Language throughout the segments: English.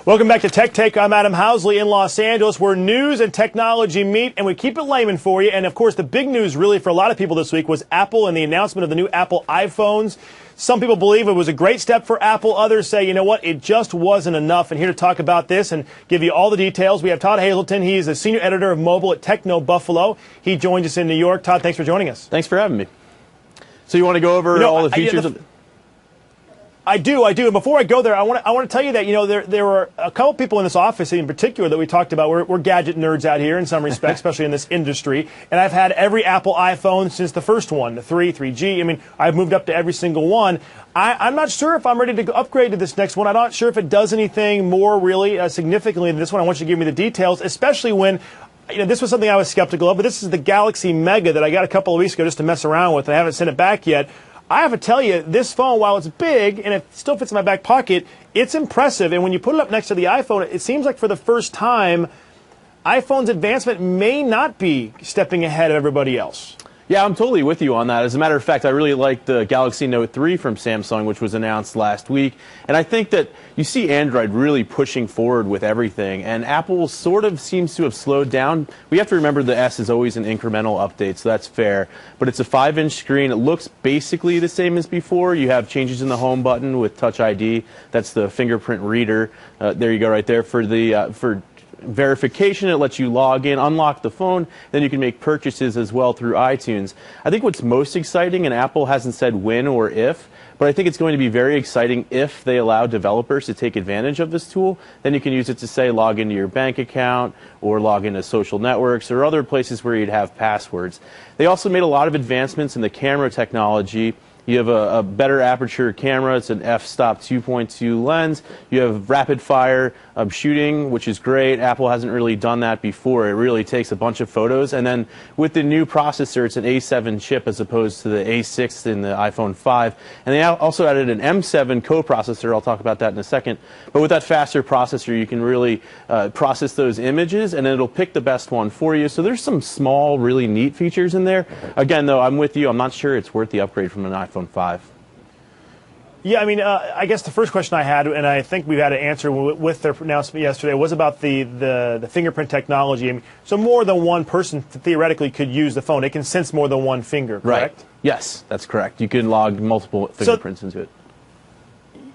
Welcome back to Tech Take. I'm Adam Housley in Los Angeles, where news and technology meet, and we keep it layman for you. And of course, the big news really for a lot of people this week was Apple and the announcement of the new Apple iPhones. Some people believe it was a great step for Apple. Others say, you know what, it just wasn't enough. And here to talk about this and give you all the details, we have Todd Hazelton. He is the senior editor of mobile at Techno Buffalo. He joins us in New York. Todd, thanks for joining us. Thanks for having me. So you want to go over all the features? I do. And before I go there, I want to tell you that, you know, there were a couple people in this office in particular that we talked about. We're gadget nerds out here in some respects, especially in this industry. And I've had every Apple iPhone since the first one, the 3, 3G. I mean, I've moved up to every single one. I'm not sure if I'm ready to upgrade to this next one. I'm not sure if it does anything more really significantly than this one. I want you to give me the details, especially when, you know, this was something I was skeptical of, but this is the Galaxy Mega that I got a couple of weeks ago just to mess around with, and I haven't sent it back yet. I have to tell you, this phone, while it's big and it still fits in my back pocket, it's impressive. And when you put it up next to the iPhone, it seems like for the first time, iPhone's advancement may not be stepping ahead of everybody else. Yeah, I'm totally with you on that. As a matter of fact, I really like the Galaxy Note 3 from Samsung, which was announced last week. And I think that you see Android really pushing forward with everything. And Apple sort of seems to have slowed down. We have to remember the S is always an incremental update, so that's fair. But it's a 5-inch screen. It looks basically the same as before. You have changes in the home button with Touch ID. That's the fingerprint reader. There you go right there for the verification. It lets you log in, unlock the phone, then you can make purchases as well through iTunes. I think what's most exciting, and Apple hasn't said when or if, but I think it's going to be very exciting if they allow developers to take advantage of this tool. Then you can use it to, say, log into your bank account or log into social networks or other places where you'd have passwords. They also made a lot of advancements in the camera technology. You have a better aperture camera. It's an f-stop 2.2 lens. You have rapid fire shooting, which is great. Apple hasn't really done that before. It really takes a bunch of photos. And then with the new processor, it's an A7 chip as opposed to the A6 in the iPhone 5. And they also added an M7 co-processor. I'll talk about that in a second. But with that faster processor, you can really process those images, and it'll pick the best one for you. So there's some small, really neat features in there. Again, though, I'm with you. I'm not sure it's worth the upgrade from an iPhone 5. Yeah, I mean, I guess the first question I had, and I think we've had an answer with their announcement yesterday, was about the fingerprint technology. I mean, so more than one person theoretically could use the phone. It can sense more than one finger, correct? Right. Yes, that's correct. You can log multiple fingerprints into it.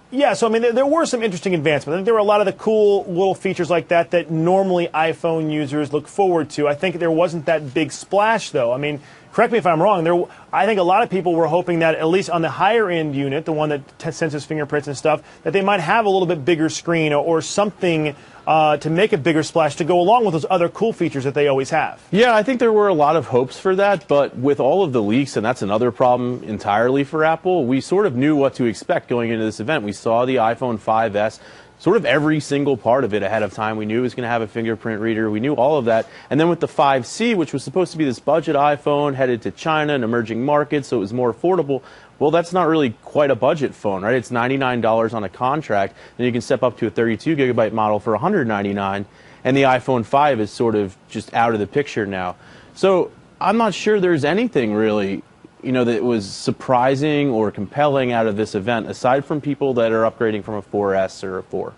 Yeah, so I mean, there were some interesting advancements. I think there were a lot of the cool little features like that that normally iPhone users look forward to. I think there wasn't that big splash, though. I mean, correct me if I'm wrong. I think a lot of people were hoping that at least on the higher end unit, the one that senses fingerprints and stuff, that they might have a little bit bigger screen or something to make a bigger splash to go along with those other cool features that they always have. Yeah, I think there were a lot of hopes for that, but with all of the leaks, and that's another problem entirely for Apple, we sort of knew what to expect going into this event. We saw the iPhone 5S, sort of every single part of it ahead of time. We knew it was going to have a fingerprint reader. We knew all of that. And then with the 5C, which was supposed to be this budget iPhone headed to China and emerging markets, so it was more affordable. Well, that's not really quite a budget phone, right? It's $99 on a contract. Then you can step up to a 32-gigabyte model for $199, and the iPhone 5 is sort of just out of the picture now. So I'm not sure there's anything really, you know, that was surprising or compelling out of this event, aside from people that are upgrading from a 4S or a 4.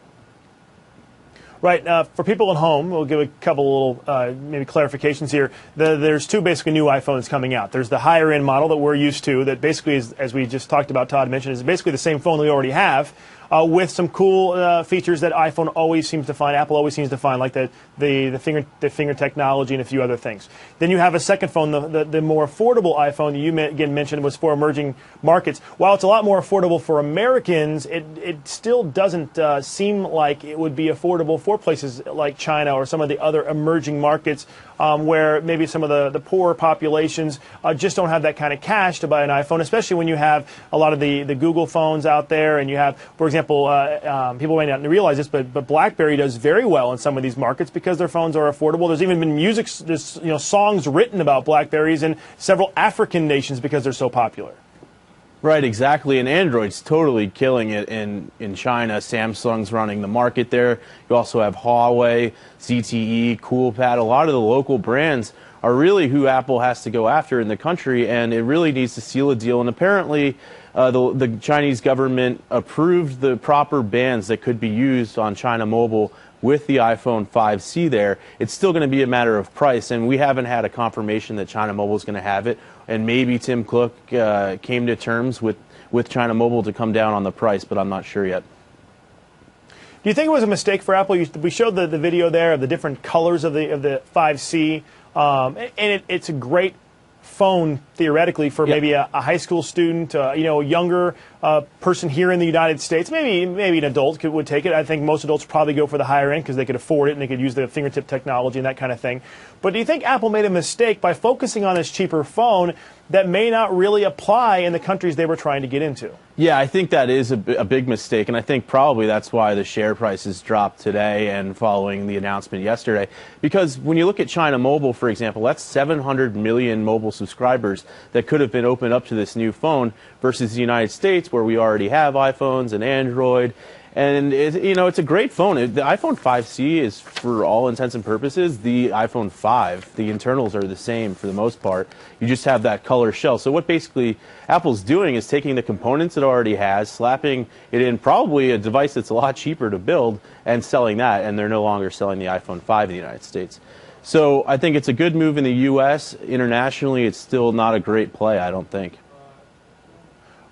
Right. For people at home, we'll give a couple little maybe clarifications here. There's two basically new iPhones coming out. There's the higher end model that we're used to that basically is, as we just talked about, Todd mentioned, is basically the same phone that we already have. With some cool features that iPhone always seems to find, Apple always seems to find, like the finger technology and a few other things. Then you have a second phone, the more affordable iPhone that you again mentioned was for emerging markets. While it's a lot more affordable for Americans, it still doesn't seem like it would be affordable for places like China or some of the other emerging markets where maybe some of the poorer populations just don't have that kind of cash to buy an iPhone, especially when you have a lot of the Google phones out there, and you have, for example, people may not realize this, but BlackBerry does very well in some of these markets because their phones are affordable. There's even been songs written about BlackBerries in several African nations because they're so popular. Right, exactly. And Android's totally killing it in China. Samsung's running the market there. You also have Huawei, ZTE, CoolPad. A lot of the local brands are really who Apple has to go after in the country, and it really needs to seal a deal. And apparently, the Chinese government approved the proper bands that could be used on China Mobile with the iPhone 5C there. It's still going to be a matter of price, and we haven't had a confirmation that China Mobile is going to have it. And maybe Tim Cook came to terms with China Mobile to come down on the price, but I'm not sure yet. Do you think it was a mistake for Apple? We showed the video there of the different colors of the 5C, and it's a great phone theoretically for maybe a high school student, a younger person here in the United States. Maybe an adult would take it. I think most adults probably go for the higher end because they could afford it and they could use the fingertip technology and that kind of thing. But do you think Apple made a mistake by focusing on this cheaper phone that may not really apply in the countries they were trying to get into? Yeah, I think that is a big mistake, and I think probably that's why the share prices dropped today and following the announcement yesterday. Because when you look at China Mobile, for example, that's 700 million mobile subscribers that could have been opened up to this new phone versus the United States, where we already have iPhones and Android. And it's a great phone. The iPhone 5C is, for all intents and purposes, the iPhone 5. The internals are the same for the most part. You just have that color shell. So what basically Apple's doing is taking the components it already has, slapping it in probably a device that's a lot cheaper to build, and selling that. And they're no longer selling the iPhone 5 in the United States. So I think it's a good move in the U.S. Internationally, it's still not a great play, I don't think.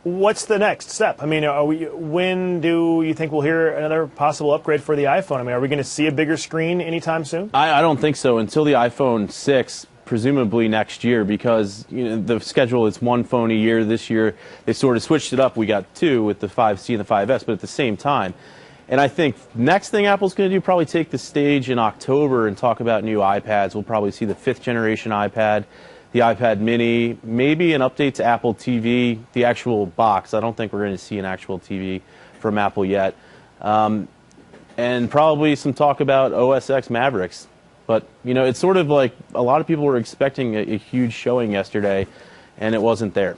What's the next step? I mean, when do you think we'll hear another possible upgrade for the iPhone? I mean, are we going to see a bigger screen anytime soon? I don't think so until the iPhone 6, presumably next year, because the schedule is one phone a year. This year they sort of switched it up. We got two with the 5C and the 5S, but at the same time. And I think next thing Apple's going to do, probably take the stage in October and talk about new iPads. We'll probably see the 5th generation iPad, the iPad mini, maybe an update to Apple TV, the actual box. I don't think we're going to see an actual TV from Apple yet. And probably some talk about OS X Mavericks. But, it's sort of like a lot of people were expecting a huge showing yesterday, and it wasn't there.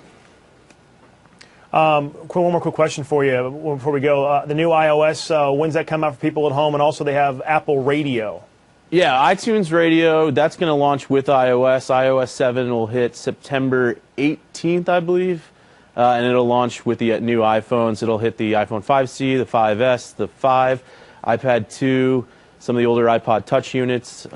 One more quick question for you before we go. The new iOS, when's that come out for people at home? And also they have Apple Radio. Yeah, iTunes Radio, that's going to launch with iOS. iOS 7 will hit September 18th, I believe, and it'll launch with the new iPhones. It'll hit the iPhone 5C, the 5S, the 5, iPad 2, some of the older iPod Touch units.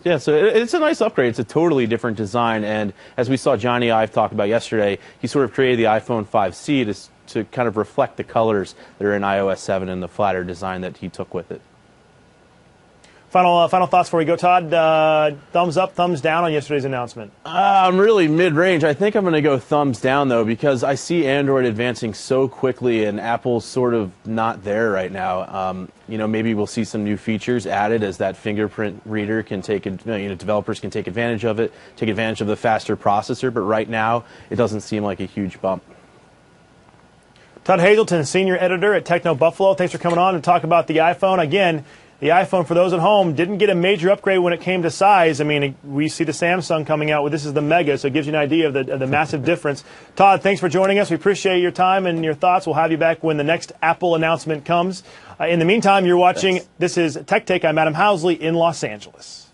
Yeah, so it's a nice upgrade. It's a totally different design, and as we saw Johnny Ive talk about yesterday, he sort of created the iPhone 5C to kind of reflect the colors that are in iOS 7 and the flatter design that he took with it. Final thoughts before we go, Todd. Thumbs up, thumbs down on yesterday's announcement? I'm really mid-range. I think I'm going to go thumbs down, though, because I see Android advancing so quickly, and Apple's sort of not there right now. Maybe we'll see some new features added as that fingerprint reader can take, developers can take advantage of it, take advantage of the faster processor. But right now, it doesn't seem like a huge bump. Todd Hazelton, senior editor at Techno Buffalo. Thanks for coming on to talk about the iPhone. Again, the iPhone, for those at home, didn't get a major upgrade when it came to size. I mean, we see the Samsung coming out with this is the Mega, so it gives you an idea of the massive difference. Todd, thanks for joining us. We appreciate your time and your thoughts. We'll have you back when the next Apple announcement comes. In the meantime, you're watching. This is Tech Take. I'm Adam Housley in Los Angeles.